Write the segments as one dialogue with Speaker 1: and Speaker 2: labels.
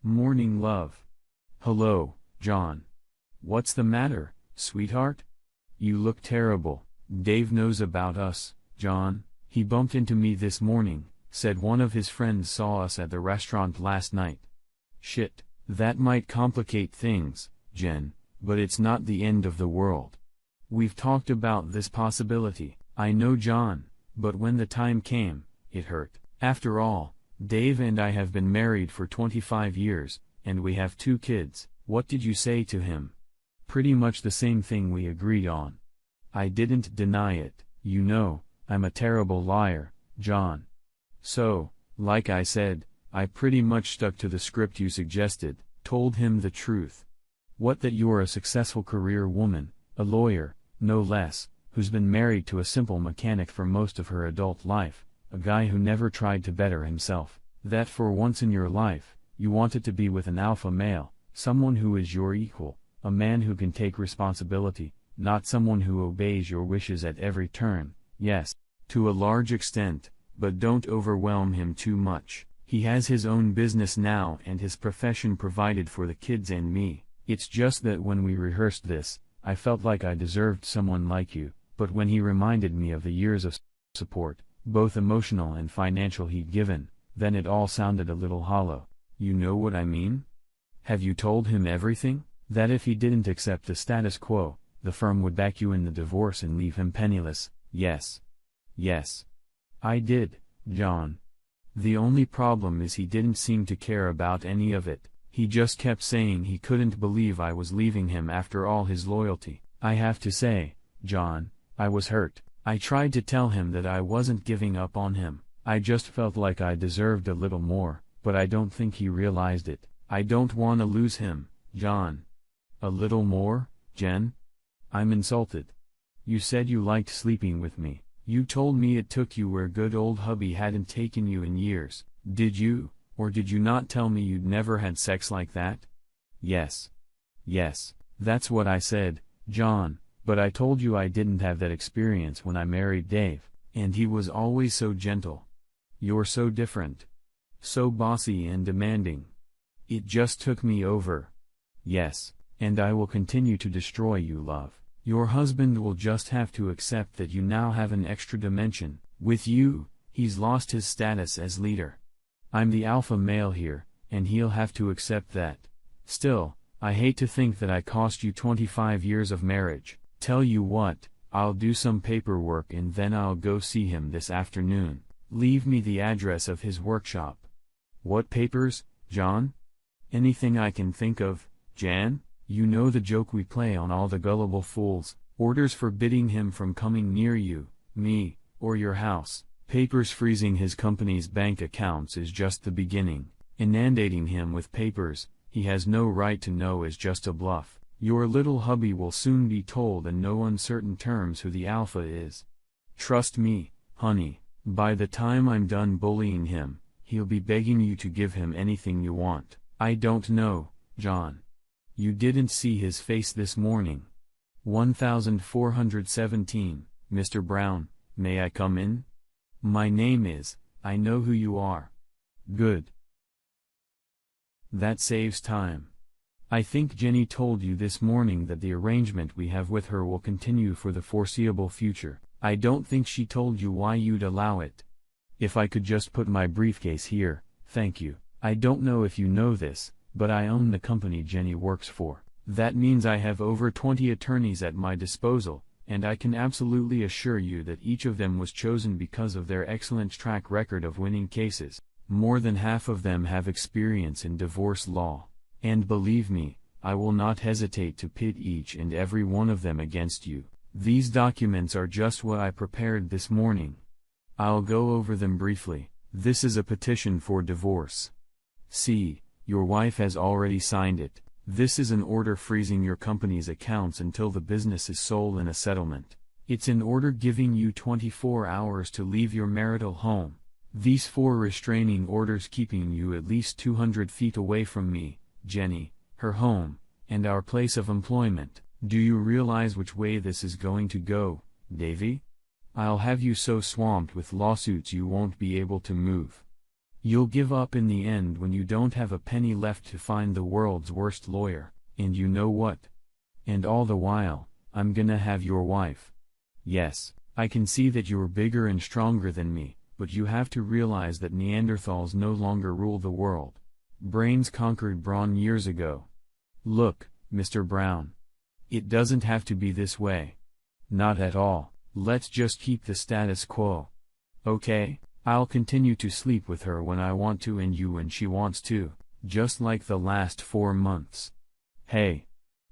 Speaker 1: Morning, love. Hello, John. What's the matter, sweetheart? You look terrible. Dave knows about us, John. He bumped into me this morning, said one of his friends saw us at the restaurant last night. Shit, that might complicate things, Jen, but it's not the end of the world. We've talked about this possibility, I know, John, but when the time came, it hurt. After all, Dave and I have been married for 25 years, and we have 2 kids. What did you say to him? Pretty much the same thing we agreed on. I didn't deny it. You know, I'm a terrible liar, John. So, like I said, I pretty much stuck to the script you suggested, told him the truth. What, that you're a successful career woman, a lawyer, no less, who's been married to a simple mechanic for most of her adult life, a guy who never tried to better himself, that for once in your life, you wanted to be with an alpha male, someone who is your equal, a man who can take responsibility, not someone who obeys your wishes at every turn. Yes, to a large extent, but don't overwhelm him too much. He has his own business now and his profession provided for the kids and me. It's just that when we rehearsed this, I felt like I deserved someone like you, but when he reminded me of the years of support, both emotional and financial, he'd given, then it all sounded a little hollow. You know what I mean? Have you told him everything? That if he didn't accept the status quo, the firm would back you in the divorce and leave him penniless? Yes. Yes. I did, John. The only problem is he didn't seem to care about any of it. He just kept saying he couldn't believe I was leaving him after all his loyalty. I have to say, John, I was hurt. I tried to tell him that I wasn't giving up on him. I just felt like I deserved a little more, but I don't think he realized it. I don't want to lose him, John. A little more, Jen? I'm insulted. You said you liked sleeping with me. You told me it took you where good old hubby hadn't taken you in years. Did you, or did you not tell me you'd never had sex like that? Yes. Yes, that's what I said, John. But I told you I didn't have that experience when I married Dave, and he was always so gentle. You're so different. So bossy and demanding. It just took me over. Yes, and I will continue to destroy you, love. Your husband will just have to accept that you now have an extra dimension. With you, he's lost his status as leader. I'm the alpha male here, and he'll have to accept that. Still, I hate to think that I cost you 25 years of marriage. Tell you what, I'll do some paperwork and then I'll go see him this afternoon. Leave me the address of his workshop. What papers, John? Anything I can think of, Jan? You know the joke we play on all the gullible fools. Orders forbidding him from coming near you, me, or your house. Papers freezing his company's bank accounts is just the beginning. Inundating him with papers he has no right to know is just a bluff. Your little hubby will soon be told in no uncertain terms who the alpha is. Trust me, honey, by the time I'm done bullying him, he'll be begging you to give him anything you want. I don't know, John. You didn't see his face this morning. 1417, Mr. Brown, may I come in? My name is, I know who you are. Good. That saves time. I think Jenny told you this morning that the arrangement we have with her will continue for the foreseeable future. I don't think she told you why you'd allow it. If I could just put my briefcase here, thank you. I don't know if you know this, but I own the company Jenny works for. That means I have over 20 attorneys at my disposal, and I can absolutely assure you that each of them was chosen because of their excellent track record of winning cases. More than half of them have experience in divorce law. And believe me, I will not hesitate to pit each and every one of them against you. These documents are just what I prepared this morning. I'll go over them briefly. This is a petition for divorce. See, your wife has already signed it. This is an order freezing your company's accounts until the business is sold in a settlement. It's an order giving you 24 hours to leave your marital home. These 4 restraining orders keeping you at least 200 feet away from me, Jenny, her home, and our place of employment. Do you realize which way this is going to go, Davy? I'll have you so swamped with lawsuits you won't be able to move. You'll give up in the end when you don't have a penny left to find the world's worst lawyer, and you know what? And all the while, I'm gonna have your wife. Yes, I can see that you're bigger and stronger than me, but you have to realize that Neanderthals no longer rule the world. Brains conquered brawn years ago. Look, Mr. Brown. It doesn't have to be this way. Not at all. Let's just keep the status quo. Okay? I'll continue to sleep with her when I want to and you when she wants to, just like the last 4 months. Hey!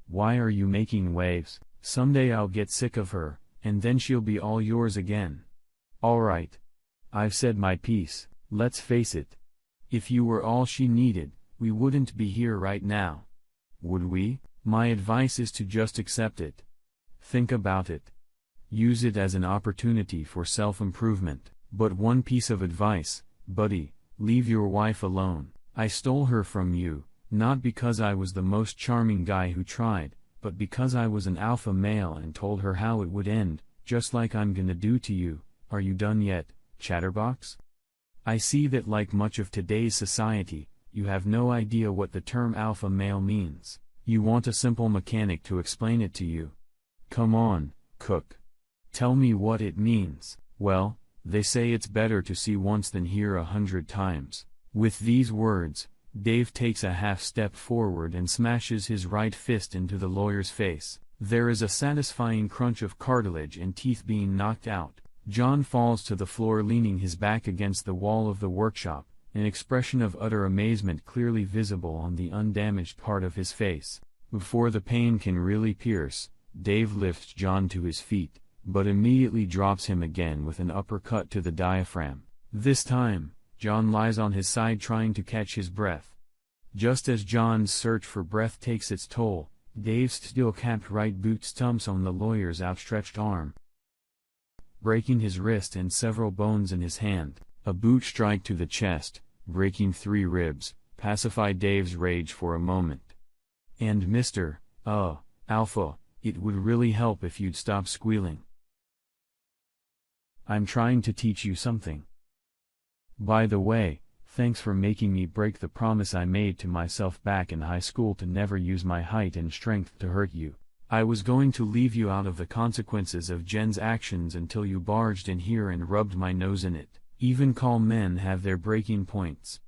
Speaker 1: Why are you making waves? Someday I'll get sick of her, and then she'll be all yours again. Alright. I've said my piece. Let's face it. If you were all she needed, we wouldn't be here right now. Would we? My advice is to just accept it. Think about it. Use it as an opportunity for self-improvement. But one piece of advice, buddy, leave your wife alone. I stole her from you, not because I was the most charming guy who tried, but because I was an alpha male and told her how it would end, just like I'm gonna do to you. Are you done yet, chatterbox? I see that like much of today's society, you have no idea what the term alpha male means. You want a simple mechanic to explain it to you. Come on, Cook. Tell me what it means. Well, they say it's better to see once than hear 100 times. With these words, Dave takes a half step forward and smashes his right fist into the lawyer's face. There is a satisfying crunch of cartilage and teeth being knocked out. John falls to the floor leaning his back against the wall of the workshop, an expression of utter amazement clearly visible on the undamaged part of his face. Before the pain can really pierce, Dave lifts John to his feet, but immediately drops him again with an uppercut to the diaphragm. This time, John lies on his side trying to catch his breath. Just as John's search for breath takes its toll, Dave's steel-capped right boot stumps on the lawyer's outstretched arm, breaking his wrist and several bones in his hand. A boot strike to the chest, breaking 3 ribs, pacified Dave's rage for a moment. And Mr. Alpha, it would really help if you'd stop squealing. I'm trying to teach you something. By the way, thanks for making me break the promise I made to myself back in high school to never use my height and strength to hurt you. I was going to leave you out of the consequences of Jen's actions until you barged in here and rubbed my nose in it. Even calm men have their breaking points.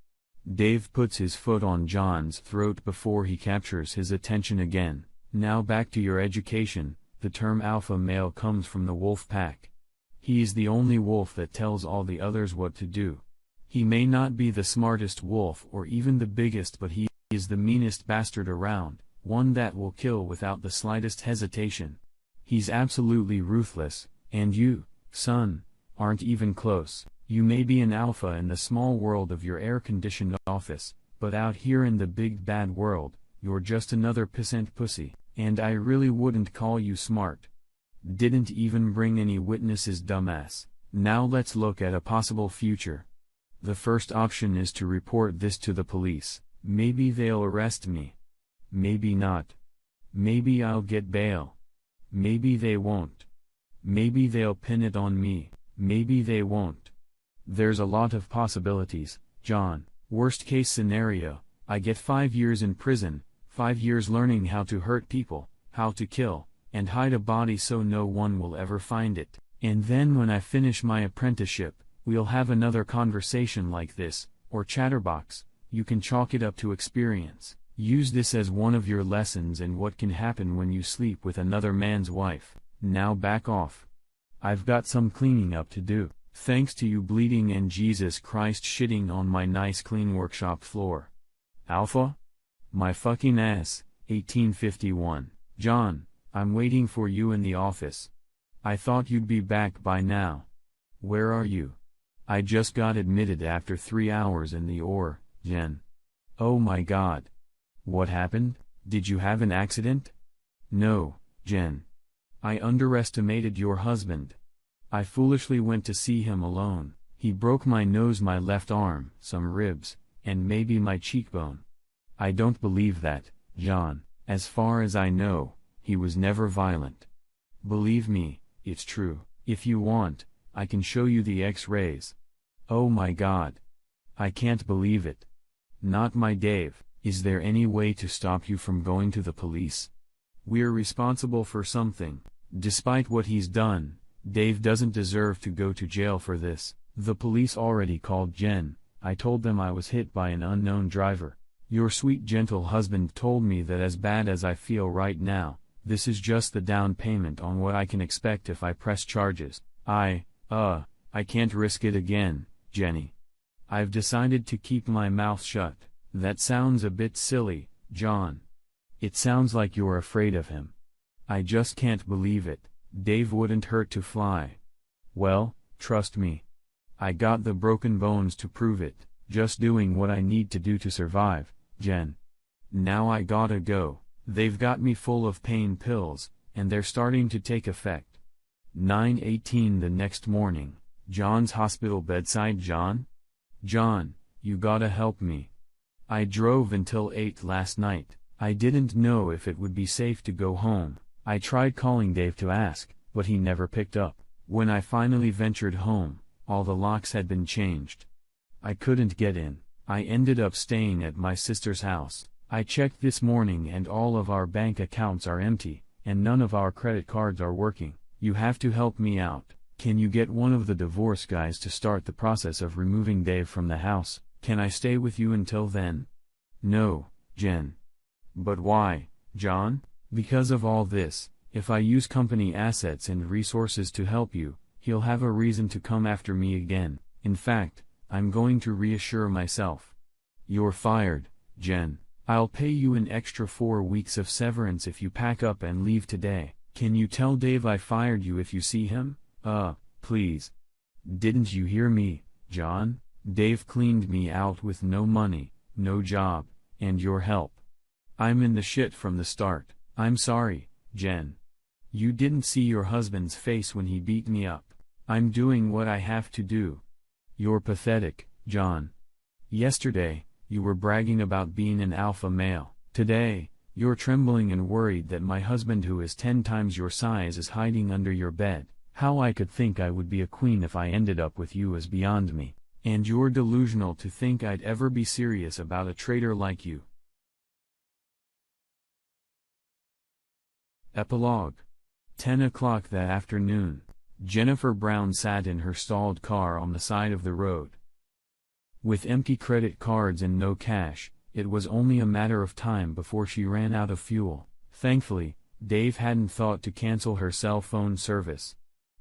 Speaker 1: Dave puts his foot on John's throat before he captures his attention again. Now back to your education. The term alpha male comes from the wolf pack. He is the only wolf that tells all the others what to do. He may not be the smartest wolf or even the biggest, but he is the meanest bastard around, one that will kill without the slightest hesitation. He's absolutely ruthless, and you, son, aren't even close. You may be an alpha in the small world of your air-conditioned office, but out here in the big bad world, you're just another pissant pussy, and I really wouldn't call you smart. Didn't even bring any witnesses, dumbass. Now let's look at a possible future. The first option is to report this to the police. Maybe they'll arrest me. Maybe not. Maybe I'll get bail. Maybe they won't. Maybe they'll pin it on me. Maybe they won't. There's a lot of possibilities, John. Worst case scenario, I get 5 years in prison, 5 years learning how to hurt people, how to kill, and hide a body so no one will ever find it. And then when I finish my apprenticeship, we'll have another conversation like this, or chatterbox. You can chalk it up to experience. Use this as one of your lessons in what can happen when you sleep with another man's wife. Now back off. I've got some cleaning up to do. Thanks to you bleeding and Jesus Christ shitting on my nice clean workshop floor. Alpha? My fucking ass. 1851. John, I'm waiting for you in the office. I thought you'd be back by now. Where are you? I just got admitted after 3 hours in the OR, Jen. Oh my god. What happened? Did you have an accident? No, Jen. I underestimated your husband. I foolishly went to see him alone. He broke my nose, my left arm, some ribs, and maybe my cheekbone. I don't believe that, John. As far as I know, he was never violent. Believe me, it's true. If you want, I can show you the X-rays. Oh my god. I can't believe it. Not my Dave. Is there any way to stop you from going to the police? We're responsible for something. Despite what he's done, Dave doesn't deserve to go to jail for this. The police already called Jen. I told them I was hit by an unknown driver. Your sweet gentle husband told me that as bad as I feel right now, this is just the down payment on what I can expect if I press charges. I can't risk it again, Jenny. I've decided to keep my mouth shut. That sounds a bit silly, John. It sounds like you're afraid of him. I just can't believe it. Dave wouldn't hurt to fly. Well, trust me. I got the broken bones to prove it, just doing what I need to do to survive, Jen. Now I gotta go. They've got me full of pain pills, and they're starting to take effect. 9:18 the next morning, John's hospital bedside. John, you gotta help me. I drove until 8 last night. I didn't know if it would be safe to go home. I tried calling Dave to ask, but he never picked up. When I finally ventured home, all the locks had been changed. I couldn't get in. I ended up staying at my sister's house. I checked this morning and all of our bank accounts are empty, and none of our credit cards are working. You have to help me out. Can you get one of the divorce guys to start the process of removing Dave from the house? Can I stay with you until then? No, Jen. But why, John? Because of all this. If I use company assets and resources to help you, he'll have a reason to come after me again. In fact, I'm going to reassure myself. You're fired, Jen. I'll pay you an extra 4 weeks of severance if you pack up and leave today. Can you tell Dave I fired you if you see him? Please. Didn't you hear me, John? Dave cleaned me out with no money, no job, and your help. I'm in the shit from the start. I'm sorry, Jen. You didn't see your husband's face when he beat me up. I'm doing what I have to do. You're pathetic, John. Yesterday, you were bragging about being an alpha male. Today, you're trembling and worried that my husband, who is 10 times your size, is hiding under your bed. How I could think I would be a queen if I ended up with you is beyond me. And you're delusional to think I'd ever be serious about a traitor like you. Epilogue. 10 o'clock that afternoon, Jennifer Brown sat in her stalled car on the side of the road. With empty credit cards and no cash, it was only a matter of time before she ran out of fuel. Thankfully, Dave hadn't thought to cancel her cell phone service.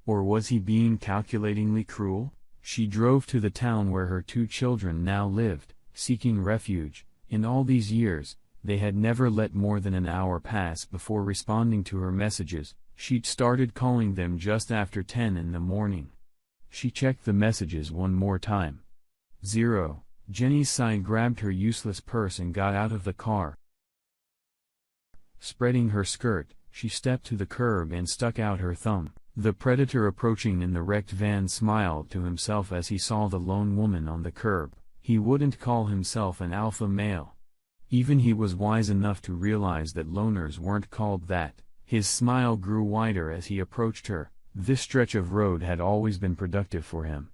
Speaker 1: Or was he being calculatingly cruel? She drove to the town where her 2 children now lived, seeking refuge. In all these years, they had never let more than an hour pass before responding to her messages. She'd started calling them just after 10 in the morning. She checked the messages one more time. 0. Jenny's sigh grabbed her useless purse and got out of the car. Spreading her skirt, she stepped to the curb and stuck out her thumb. The predator approaching in the wrecked van smiled to himself as he saw the lone woman on the curb. He wouldn't call himself an alpha male. Even he was wise enough to realize that loners weren't called that. His smile grew wider as he approached her. This stretch of road had always been productive for him.